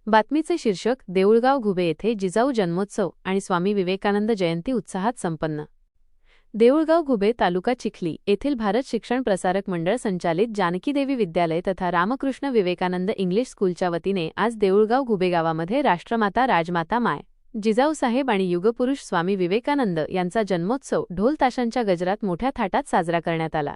बातमीचे शीर्षक देऊळगाव घुबे येथे जिजाऊ जन्मोत्सव आणि स्वामी विवेकानंद जयंती उत्साहात संपन्न। देऊळगाव घुबे तालुका चिखली येथील भारत शिक्षण प्रसारक मंडळ संचालित जानकीदेवी विद्यालय तथा रामकृष्ण विवेकानंद इंग्लिश स्कूलच्या वतीने आज देऊळगाव घुबे गावामध्ये राष्ट्रमाता राजमाता माय जिजाऊसाहेब आणि युगपुरुष स्वामी विवेकानंद यांचा जन्मोत्सव ढोल ताशांच्या गजरात मोठ्या थाटात साजरा करण्यात आला।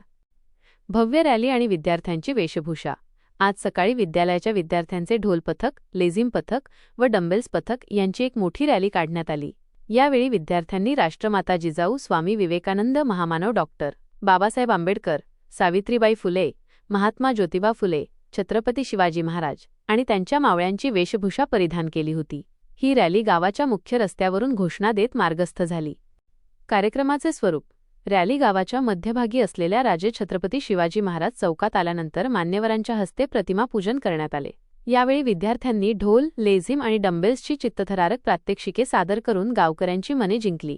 भव्य रॅली आणि विद्यार्थ्यांची वेशभूषा। आज सकाळी विद्यालयाच्या विद्यार्थ्यांचे ढोल पथक, लेझिम पथक व डंबेल्स पथक यांची एक मोठी रॅली काढण्यात आली। यावेळी विद्यार्थ्यांनी राष्ट्रमाता जिजाऊ, स्वामी विवेकानंद, महामानव डॉक्टर बाबासाहेब आंबेडकर, सावित्रीबाई फुले, महात्मा ज्योतिबा फुले, छत्रपती शिवाजी महाराज आणि त्यांच्या मावळ्यांची वेशभूषा परिधान केली होती। ही रॅली गावाच्या मुख्य रस्त्यावरून घोषणा देत मार्गस्थ झाली। कार्यक्रमाचे स्वरूप। रॅली गावाच्या मध्यभागी असलेल्या राजे छत्रपती शिवाजी महाराज चौकात आल्यानंतर मान्यवरांच्या हस्ते प्रतिमा पूजन करण्यात आले। यावेळी विद्यार्थ्यांनी ढोल, लेझिम आणि डंबेल्सची चित्तथरारक प्रात्यक्षिके सादर करून गावकऱ्यांची मने जिंकली।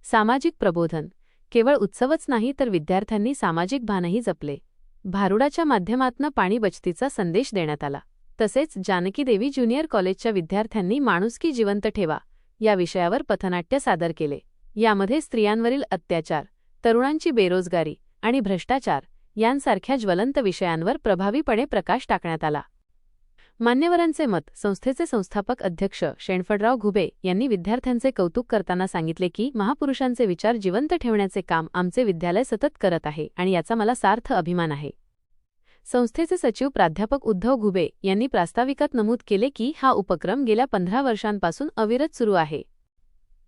सामाजिक प्रबोधन। केवळ उत्सवच नाही तर विद्यार्थ्यांनी सामाजिक भानही जपले। भारुडाच्या माध्यमातून पाणी बचतीचा संदेश देण्यात आला। तसेच जानकीदेवी ज्युनियर कॉलेजच्या विद्यार्थ्यांनी माणुसकी जिवंत ठेवा या विषयावर पथनाट्य सादर केले। यामध्ये स्त्रियांवरील अत्याचार, तरुणांची बेरोजगारी आणि भ्रष्टाचार यांसारख्या ज्वलंत विषयांवर प्रभावीपणे प्रकाश टाकण्यात आला। मान्यवरांचे मत। संस्थेचे संस्थापक अध्यक्ष शेणफडराव घुबे यांनी विद्यार्थ्यांचे कौतुक करताना सांगितले की महापुरुषांचे विचार जिवंत ठेवण्याचे काम आमचे विद्यालय सतत करत आहे आणि याचा मला सार्थ अभिमान आहे। संस्थेचे सचिव प्राध्यापक उद्धव घुबे यांनी प्रास्ताविकात नमूद केले की हा उपक्रम गेल्या 15 वर्षांपासून अविरत सुरू आहे।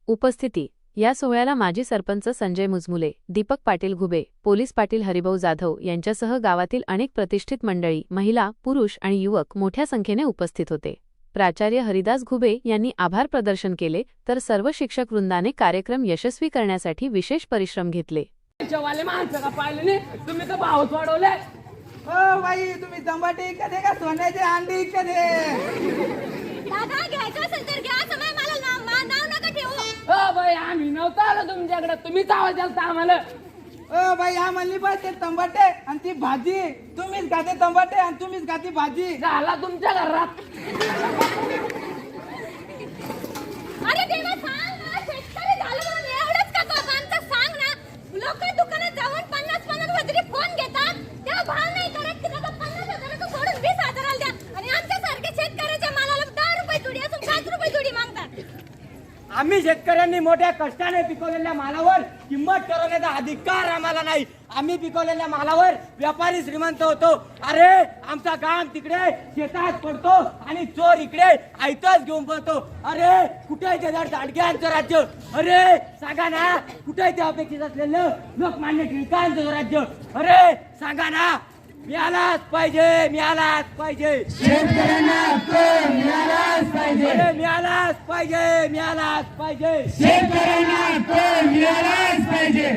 उपस्थिती। या सोहळ्याला माजी सरपंच संजय मुजमुले, दीपक पाटील घुबे, पोलीस पाटील हरिभाऊ जाधव यांच्यासह गावातील अनेक प्रतिष्ठित मंडळी, महिला, पुरुष आणि युवक मोठ्या संख्येने उपस्थित होते। प्राचार्य हरिदास घुबे यांनी आभार प्रदर्शन केले तर सर्व शिक्षक वृंदाने कार्यक्रम यशस्वी करण्यासाठी विशेष परिश्रम घेतले। ओ बाई, तुम्ही तंबाटे कधी का सोन्याचे अंडे कधी? दादा घ्यायचं असेल तर घ्या, समय मला नाव नका ठेवू। ओ बाई, आम्ही नव्हतो आलो तुमच्याकडे, तुम्हीच आवाज द्यालता आम्हाला। ओ बाई, हा म्हणली पाहिजे तंबाटे आणि ती भाजी, तुम्हीच खाते तंबाटे आणि तुम्हीच खाते भाजी। झाला तुमच्या घरात। अरे देवा, सांग ना, शेतकरी झालं म्हणून एवढंच का बाबांचं सांग ना। लोक दुकानात जाऊन 50-50 वजरी फोन घेतात, तेव्हा भाव नाही करत, तिला 50,000 सोडून 20,000 द्या आणि आमच्यासारख्या शेतकऱ्याच्या मालाला 10 रुपये जुडी असून 5 रुपये जुडी मागतात। आम्ही शेतकऱ्यांनी मोठ्या कष्टाने पिकवलेल्या मालावर किंमत ठरवण्याचा अधिकार आम्हाला नाही। आम्ही पिकवलेल्या मालावर व्यापारी श्रीमंत होतो। अरे, आमचा काम तिकडे शेतात पडतो आणि चोर इकडे आयतच घेऊन पडतो। अरे, कुठे आहे ते दांडग्यांचं राज्य? अरे सांगा ना, कुठे आहे ते अपेक्षित असलेलं लोकमान्य टिळकांचं राज्य? अरे सांगा ना, मिळालाच पाहिजे, मिळालाच पाहिजे, शेतकऱ्यांना हक्क मिळालाच पाहिजे, मिळालाच पाहिजे, मिळालाच पाहिजे, शेतकऱ्यांना हक्क मिळालाच पाहिजे।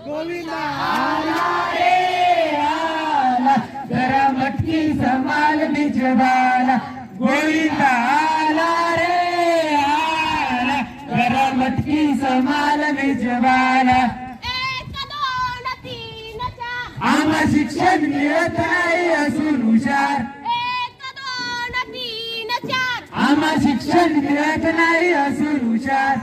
गोविंदा आला रे आला, जरा मटकी संभाल बिजवाला। गोविंदा आला रे आला, जरा मटकी संभाल बिजवाला। आम्हा शिक्षण मिळत नाही असून हुशार, आम्हा शिक्षण मिळत नाही असून हुशार।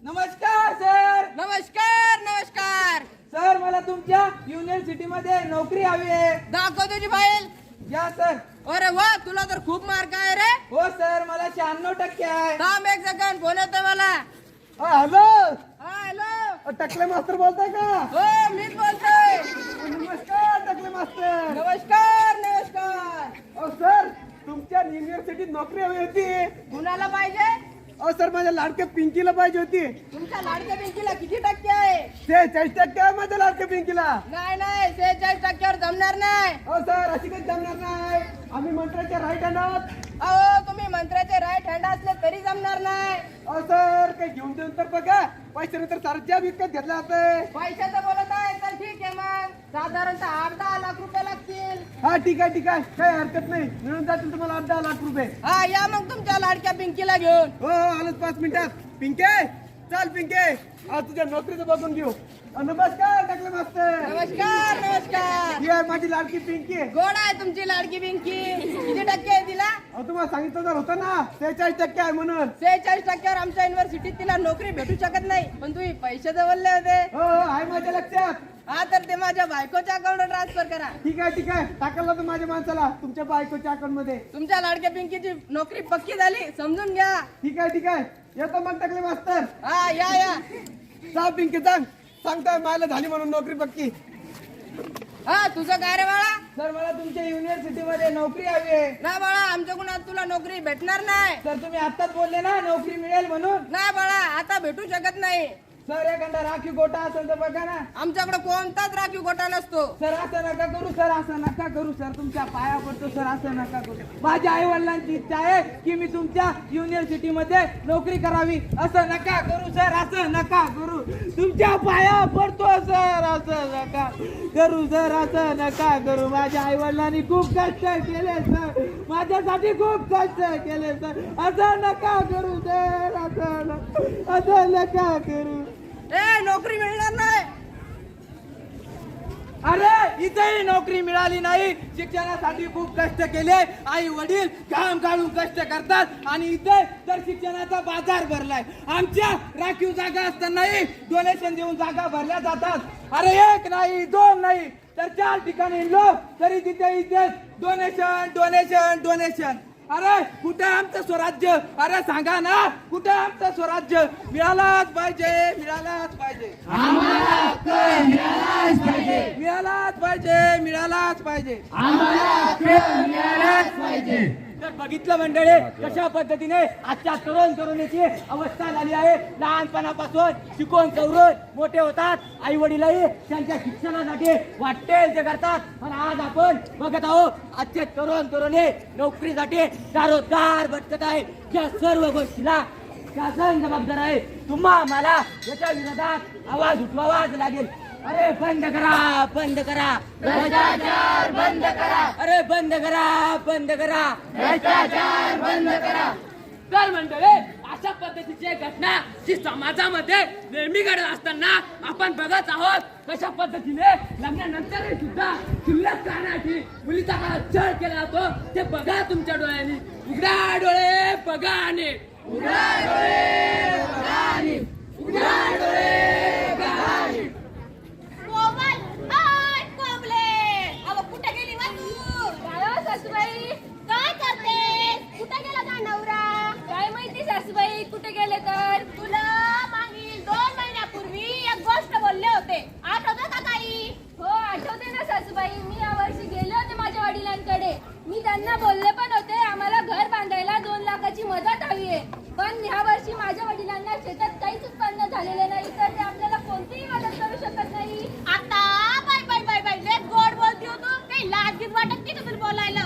नमस्कार सर। नमस्कार नमस्कार सर, मला तुमच्या युनिव्हर्सिटी मध्ये नोकरी हवी आहे। दाखव तुझी फाईल। या सर। अरे वा, तुला तर खूप मार्क आहे रे। हो सर, मला 96% आहे। थांब एक सेकंड, फोन येतोय मला। हॅलो, हॅलो, टकले मास्तर बोलताय का? हो मीच बोलतोय। नमस्कार टकले मास्तर। नमस्कार नमस्कार। सर, तुमच्या युनिव्हर्सिटीत नोकरी हवी होती। कुणाला पाहिजे? सर, माझ्या लाडक्या पिंकीला पाहिजे होती। तुमच्या लाडक्या पिंकीला किती टक्के आहे? 46% आहे माझ्या लाडक्या पिंकीला। नाही नाही, 46%वर जमणार नाही। सर, अशी काही जमणार नाही, आम्ही मंत्र्याच्या राईट हँड आहोत। अहो, तुम्ही मंत्र्याचे राईट हँड असले तरी जमणार नाही। सर, काही घेऊन देऊन तर बघा, पैशानंतर सारख्या विकत घेतलं जातंय। पैशाचं बोलत आहे तर ठीक आहे, मग साधारणतः 8-10 लाख रुपये लागतील। हा ठीक आहे ठीक आहे, काही हरकत नाही, मिळून जातील तुम्हाला 8-10 लाख रुपये। हा, या मग तुमच्या लाडक्या पिंकीला घेऊन। हो, आलोच 5 मिनिटात। पिंके, चल पिंके। आज तुझ्या नोकरीचं बघून घेऊ. नमस्कार टाकले मास्तर. नमस्कार नमस्कार. ही आहे माझी लाडकी पिंकी. गोड आहे तुमची लाडकी पिंकी. किती टक्के आहे तिला? अहो तुम्हाला सांगितलं तर होतं ना 46% आहे म्हणून. 46%वर आमच्या युनिव्हर्सिटीत तिला नोकरी भेटू शकत नाही, पण तुम्ही पैसे जवळले होते. हो आहे माझ्या लक्षात. हा तर ते माझ्या बायकोच्या अकाउंटवर ट्रान्सफर करा. ठीक आहे टाकलं तर माझ्या माणसाला तुमच्या बायकोच्या अकाउंट मध्ये. तुमच्या लाडक्या पिंकीची नोकरी पक्की झाली, समजून घ्या. ठीक आहे येतो मग टाकले मास्तर. हा या जा पिंकी सांगताय मला झाली म्हणून नोकरी पक्की. हा तुझं काय रे बाळा? सर मला तुमच्या युनिव्हर्सिटी मध्ये नोकरी हवी आहे. ना बाळा, आमच्याकडून आज तुला नोकरी भेटणार नाही. सर तुम्ही आत्ताच बोलले ना नोकरी मिळेल म्हणून. ना बाळा, आता भेटू शकत नाही. सर एखादा राखी गोटा असेल तर बघा ना. आमच्याकडे कोणताच राखीव गोटा नसतो. सर असं नका करू सर तुमच्या पाया पडतो सर असं नका करू. माझ्या आई वडिलांची इच्छा आहे की मी तुमच्या युनिव्हर्सिटी मध्ये नोकरी करावी. असं नका करू सर असं नका करू. तुमच्या पाया पडतो सर असं नका करू सर असं नका करू. माझ्या आई वडिलांनी खूप कष्ट केले सर, माझ्यासाठी खूप कष्ट केले सर. असं नका करू सर असं नका करू. नोकरी मिळणार नाही. अरे इथेही नोकरी मिळाली नाही. शिक्षणासाठी खूप कष्ट केले. आई वडील काम काढून कष्ट करतात आणि इथे तर शिक्षणाचा बाजार भरलाय. आमच्या राखीव जागा असतानाही डोनेशन देऊन जागा भरल्या जातात. अरे एक नाही दोन नाही तर 4 ठिकाणी लोक तरी इथे डोनेशन. अरे कुठे आमचं स्वराज्य? अरे सांगा ना कुठे आमचं स्वराज्य? मिळालाच पाहिजे. तर बघितलं मंडळी कशा पद्धतीने आजच्या तरुणीची अवस्था झाली आहे. लहानपणापासून शिकवून सवरून मोठे होतात. आई वडीलही त्यांच्या शिक्षणासाठी वाटेल ते करतात. पण आज आपण बघत आहोत आजचे तरुणी नोकरीसाठी दारोदार भटकत आहे. या सर्व गोष्टीला शासन जबाबदार आहे. तुम्हा मला याच्या विरोधात आवाज उठवावाच लागेल. अरे बंद करा भ्रष्टाचार बंद करा. अरे बंद करा भ्रष्टाचार बंद करा. तर मंडळी अशा पद्धतीची घटना जी समाजामध्ये नेहमी घडत असताना आपण बघत आहोत. कशा पद्धतीने लग्नानंतरही सुद्धा क्षुल्लक कारणासाठी मुलीचा काळात छळ केला जातो ते बघा तुमच्या डोळ्यांनी. उघडा डोळे बघा आणि उघडा डोळे बघा आणि उघडा डोळे बघा आणि. कोमल आय कोमले, अहो कुठे गेली वा तू? काय सासूबाई काय करते? कुठे गेला का नवरा? काय माहिती सासूबाई कुठे गेले तर. तुला मागील 2 महिन्यापूर्वी एक गोष्ट बोलले होते, आठवतं का काही? हो आठवते ना सासूबाई. मी यावर्षी गेले होते माझ्या वडिलांकडे. मी त्यांना बोलले पण होते आम्हाला घर बांधायला 2 लाखाची मदत हवी आहे. पण या वर्षी माझ्या वडिलांना शेतात काहीच उत्पन्न झालेले नाही तर ते आपल्याला कोणतीही मदत करू शकत नाही. आता बाय लय गोड बोलती हो तू. काही लाजगीत वाटत नाही का तुला बोलायला?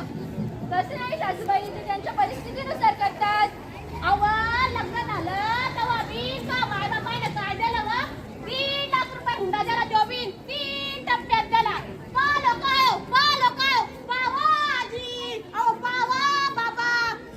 तसं नाही सासूबाई, ते त्यांच्या परिस्थितीनुसार करतात. अवा लग्न झालं तेव्हा मी का माय बापाने काय दिलं व? 3 लाख रुपये हुंडा दिला. तो बी 3 टप्प्यात दिला. पावा आजी, अहो पावा बाबा.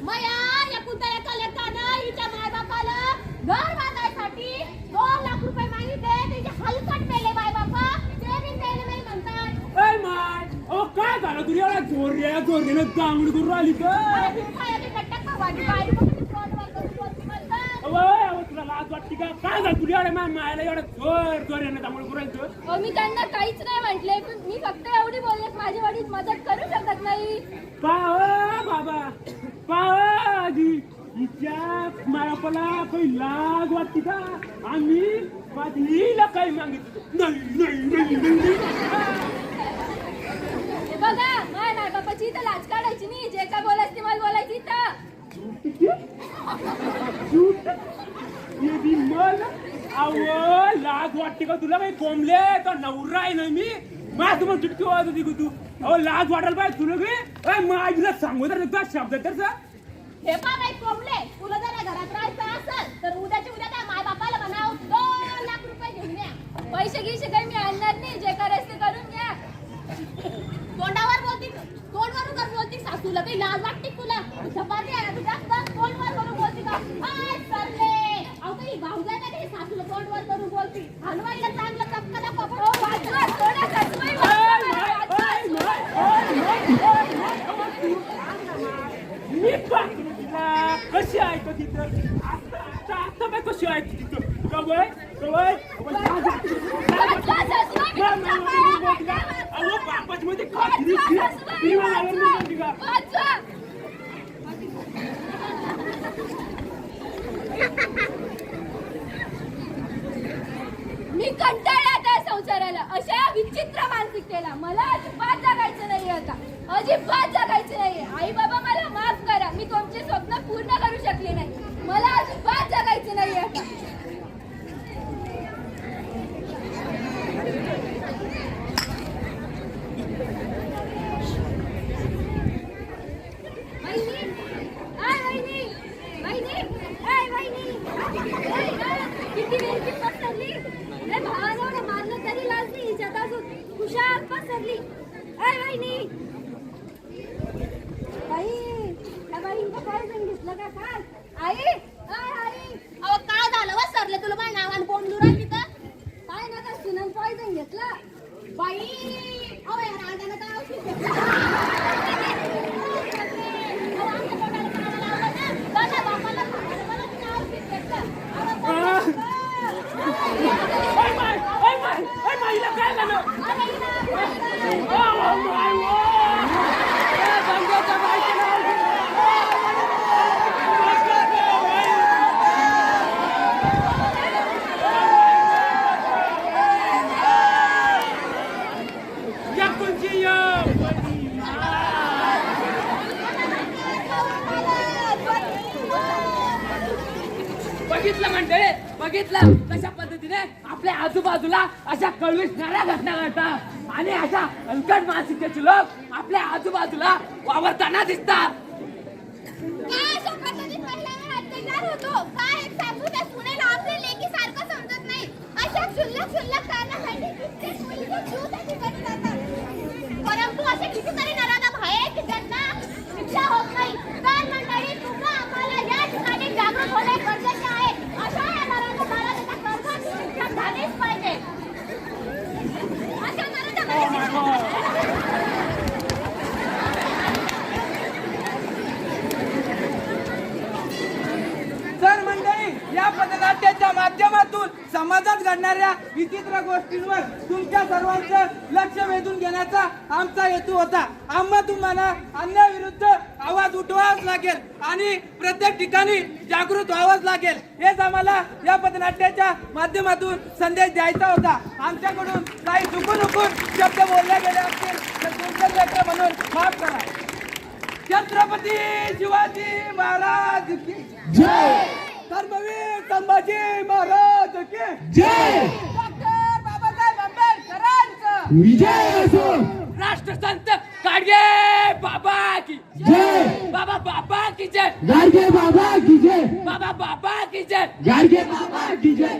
मया एकुलता एका लेकानं हिच्या माय बापाला घर बांधायसाठी 2 लाख रुपये मागितले. त्याचे हलकट मेले माय बापा. ते बी द्यायला नाही म्हणतात. ऐ माय, अहो काय झालं तुझ्या एवढ्या जोरीनं दांगडी करून राहिली तर? अरे तू काय आधी कट्टक का वाटी पाहिली बघ किती तोंडवर करून बोलती म्हणतात. अहो तुला लाज वाटते का? काय झालं तुझ्या एवढ्या मायाला एवढं जोरीनं दांगडी करून राहिली तर? अहो, मी त्यांना काहीच नाही म्हटले. मी फक्त एवढी बोलले माझे वडील मदत करू शकत नाही. बाबा आजी हिच्या मायापाला काही लाज वाटते का? आम्ही बादलीला काही मागितलं नाही. हे बघा माय नाही बापाची इथं लाज काढायची नाही. जे काय बोलायचं ते मला बोलायची इथं. ये बी मन अहो लाज वाटते का तुला? काही कोंबले तर नवरा आहे ना मी. माझ तुम्हाला चुटकी वाजत होती का तू? अहो लाज वाटायला पाहिजे तुला गे. माझीला सांगू तर तुझा शब्द तर हे पा काही कोंबले, तुला जर या घरात राहायचं असेल तर उद्याच्या उद्या त्या माय बापाला म्हणाव 2 लाख रुपये घेऊन या. पैसे गिसे काही मी आणणार नाही. जे करायचं ते करून घ्या. तोंडावर बोलती सासूला काही लाज वाटते तुला? चपाती आहे ना तू जास्त तोंडवर करून बोलती का? सरले अहो काही भाऊजाई नाही सासूला तोंड वर करून बोलती हलवायला चांगलं चपका दाखव हो वाजवा थोडा सजवाई वाजवा मी कशी आहे तो तिथं आता बाय कशी आहे तिथं कवय कवय अहो बापाच मध्ये मी कंटाळले आता या संसाराला अशा या विचित्र मानसिकतेला मला अजिबात जगायचं नाही आता अजिबात जगायचं नाही आई बाबा मला माफ करा मी तुमचे स्वप्न पूर्ण करू शकले नाही मला अजिबात जगायचं नाही आता किती वेळची पसरली रे भावाला मारलं तरी लाजली हिच्यात अजून खुशाल पसरली ऐ वहिनी बाई काय सांगितलं का काल आई आई अहो काय झालं व सरले तुला माझ्या नावानं बोंडू राहिली तर काय नका सुनन पॉइझन घेतलं बाई अहो या राजानं काय औषध काय झालं बघितलं मंडळी बघितलं कशा पद्धतीने आपल्या आजूबाजूला अशा कळविणाऱ्या घटना घडतात आणि अशा अलकट मानसिकतेचे लोक आपल्या आजूबाजूला वावरताना दिसतात काय अशा पद्धतीत पहिल्यांदा अत्याचार होतो काय एक सासू त्या सुनेला आपल्या लेकीसारखं समजत नाही अशा क्षुल्लक कारणासाठी कित्येक मुलीचे जीव त्याची बळी जातात परंतु असे कितीतरी नराधम आहेत की त्यांना शिक्षा होत नाही तर मंडळी तुम्हाला आम्हाला या ठिकाणी जागृत होणे गरजेचे आहे अशा या नराधमाला त्याचा कर्कश शिक्षा झालीच पाहिजे अशा नराधमाला तर मंडळी या पथनाट्याच्या माध्यमातून समाजात घडणाऱ्या विचित्र गोष्टींवर तुमच्या सर्वांचं लक्ष वेधून घेण्याचा आमचा हेतू होता आम्हा तुम्हाला अन्यायाविरुद्ध आवाज उठवावाच लागेल आणि प्रत्येक ठिकाणी जागृत व्हावंच लागेल हेच आम्हाला या पथनाट्याच्या माध्यमातून संदेश द्यायचा होता आमच्याकडून काही चुकून शब्द बोलले गेले असतील तर तुमचं लेकरं म्हणून माफ करा छत्रपती शिवाजी महाराज की जय धर्मवीर संभाजी महाराज की जय डॉक्टर बाबासाहेब आंबेडकरांचं विजय असो राष्ट्रसंत गाडगे बाबा की जय बाबा की जय गाडगे बाबा की जय बाबा की जय गाडगे बाबा की जय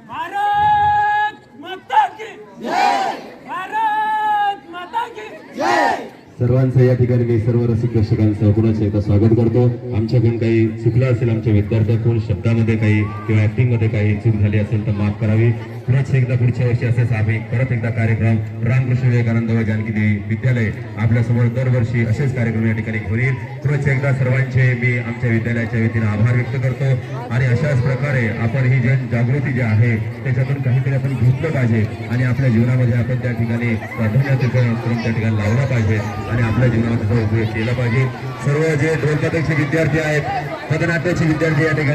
भारत माता की जय भारत माता की जय सर्वांचं या ठिकाणी मी सर्व रसिक दर्शकांचं पुन्हा एकदा स्वागत करतो आमच्याकडून काही चुकलं असेल आमच्या विद्यार्थ्याकडून शब्दामध्ये काही किंवा ऍक्टिंग मध्ये काही चूक झाली असेल तर माफ करावी पुन्हा एकदा पुढच्या वर्षी असेच आम्ही परत एकदा कार्यक्रम रामकृष्ण विवेकानंद व जानकी देवी विद्यालय आपल्यासमोर दरवर्षी असेच कार्यक्रम या ठिकाणी घेऊन येईल पुन्हा एकदा सर्वांचे मी आमच्या विद्यालयाच्या वतीने आभार व्यक्त करतो आणि अशाच प्रकारे आपण ही जनजागृती जी आहे त्याच्यातून काहीतरी आपण घेतलं पाहिजे आणि आपल्या जीवनामध्ये आपण त्या ठिकाणी प्राधान्याचं करून त्या ठिकाणी लावलं पाहिजे आणि आपल्या जीवनात त्याचा उपयोग केला पाहिजे सर्व जे ढोलपथकचे विद्यार्थी आहेत पथनाट्याचे विद्यार्थी या ठिकाणी